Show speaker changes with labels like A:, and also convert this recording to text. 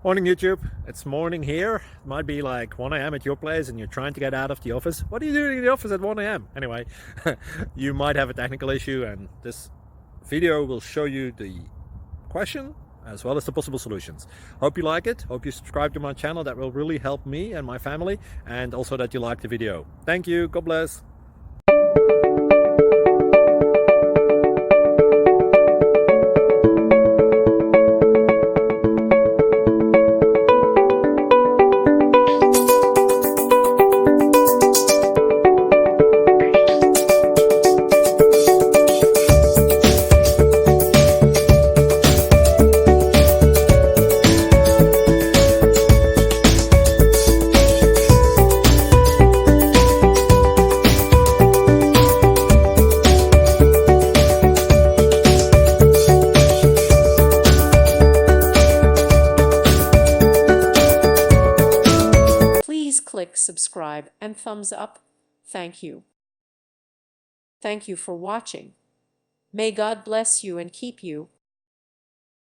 A: Morning YouTube, it's morning here. It might be like 1 a.m. at your place and you're trying to get out of the office. What are you doing in the office at 1 a.m? Anyway, you might have a technical issue and this video will show you the question as well as the possible solutions. Hope you like it, hope you subscribe to my channel. That will really help me and my family, and also that you like the video. Thank you, God bless.
B: Please click subscribe and thumbs up. Thank you. Thank you for watching. May God bless you and keep you.